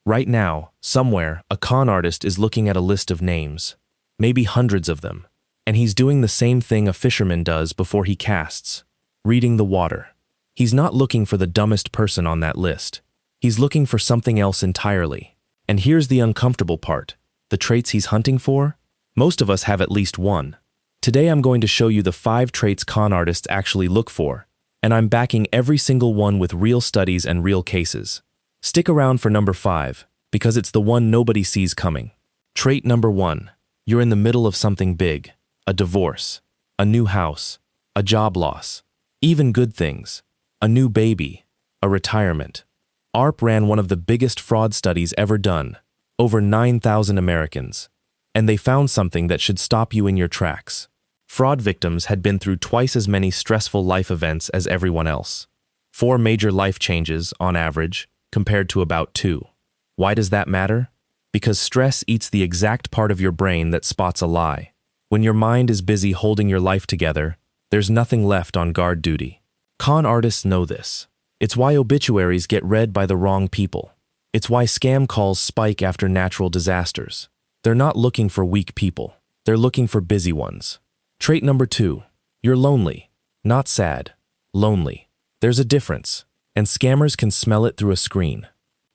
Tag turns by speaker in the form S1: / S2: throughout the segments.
S1: Right now, somewhere, a con artist is looking at a list of names, maybe hundreds of them, and he's doing the same thing a fisherman does before he casts, reading the water. He's not looking for the dumbest person on that list. He's looking for something else entirely. And here's the uncomfortable part. The traits he's hunting for? Most of us have at least one. Today I'm going to show you the 5 traits con artists actually look for, and I'm backing every single one with real studies and real cases. Stick around for number 5, because it's the one nobody sees coming. Trait number 1. You're in the middle of something big. A divorce, a new house, a job loss, even good things, a new baby, a retirement. AARP ran one of the biggest fraud studies ever done, over 9,000 Americans, and they found something that should stop you in your tracks. Fraud victims had been through twice as many stressful life events as everyone else. 4 major life changes, on average, compared to about 2. Why does that matter? Because stress eats the exact part of your brain that spots a lie. When your mind is busy holding your life together, there's nothing left on guard duty. Con artists know this. It's why obituaries get read by the wrong people. It's why scam calls spike after natural disasters. They're not looking for weak people. They're looking for busy ones. Trait number 2. You're lonely. Not sad. Lonely. There's a difference, and scammers can smell it through a screen.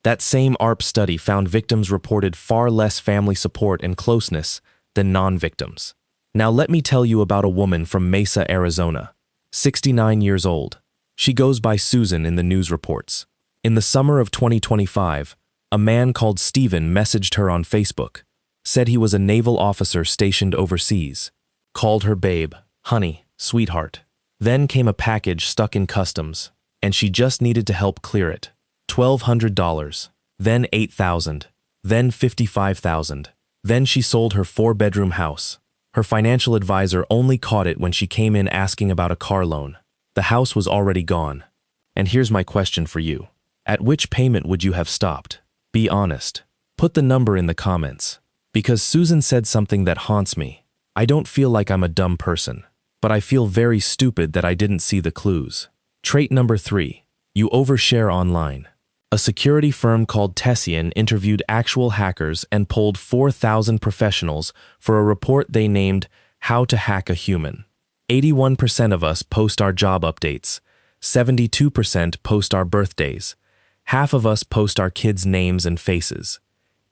S1: That same AARP study found victims reported far less family support and closeness than non-victims. Now let me tell you about a woman from Mesa, Arizona, 69 years old. She goes by Susan in the news reports. In the summer of 2025, a man called Steven messaged her on Facebook, said he was a naval officer stationed overseas, called her babe, honey, sweetheart. Then came a package stuck in customs, and she just needed to help clear it. $1,200, then $8,000, then $55,000. Then she sold her 4-bedroom house. Her financial advisor only caught it when she came in asking about a car loan. The house was already gone. And here's my question for you. At which payment would you have stopped? Be honest. Put the number in the comments. Because Susan said something that haunts me. I don't feel like I'm a dumb person, but I feel very stupid that I didn't see the clues. Trait number 3. You overshare online. A security firm called Tessian interviewed actual hackers and polled 4,000 professionals for a report they named How to Hack a Human. 81% of us post our job updates. 72% post our birthdays. Half of us post our kids' names and faces.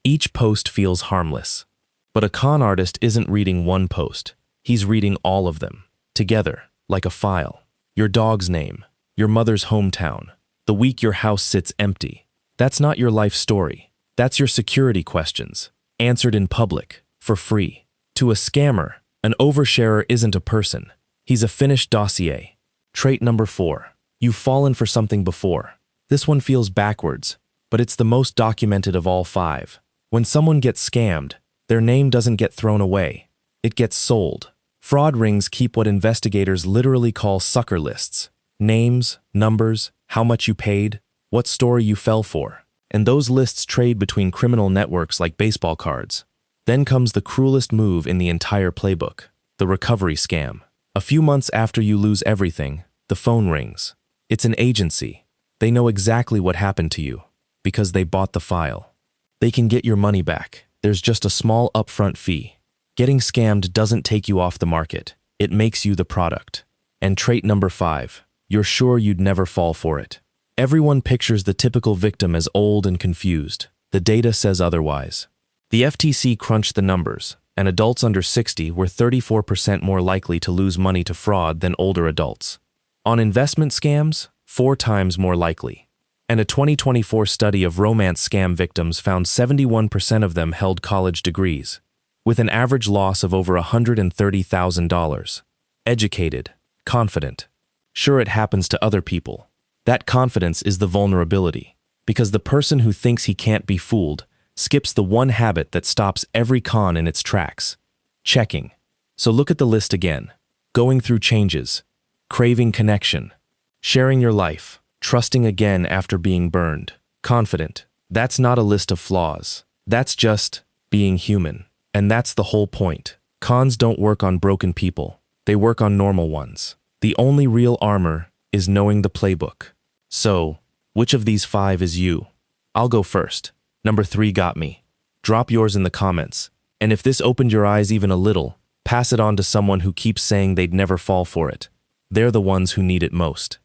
S1: Each post feels harmless. But a con artist isn't reading one post. He's reading all of them, together, like a file. Your dog's name, your mother's hometown, the week your house sits empty. That's not your life story. That's your security questions, answered in public, for free. To a scammer, an oversharer isn't a person. He's a finished dossier. Trait number 4. You've fallen for something before. This one feels backwards, but it's the most documented of all 5. When someone gets scammed, their name doesn't get thrown away. It gets sold. Fraud rings keep what investigators literally call sucker lists. Names, numbers, how much you paid, what story you fell for. And those lists trade between criminal networks like baseball cards. Then comes the cruelest move in the entire playbook, the recovery scam. A few months after you lose everything, the phone rings. It's an agency. They know exactly what happened to you, because they bought the file. They can get your money back. There's just a small upfront fee. Getting scammed doesn't take you off the market. It makes you the product. And trait number 5. You're sure you'd never fall for it. Everyone pictures the typical victim as old and confused. The data says otherwise. The FTC crunched the numbers, and adults under 60 were 34% more likely to lose money to fraud than older adults. On investment scams, 4 times more likely. And a 2024 study of romance scam victims found 71% of them held college degrees, with an average loss of over $130,000. Educated, confident. Sure, it happens to other people. That confidence is the vulnerability, because the person who thinks he can't be fooled skips the one habit that stops every con in its tracks: checking. So look at the list again. Going through changes, craving connection, sharing your life, trusting again after being burned, confident. That's not a list of flaws. That's just being human. And that's the whole point. Cons don't work on broken people. They work on normal ones. The only real armor is knowing the playbook. So, which of these 5 is you? I'll go first. Number 3 got me. Drop yours in the comments. And if this opened your eyes even a little, pass it on to someone who keeps saying they'd never fall for it. They're the ones who need it most.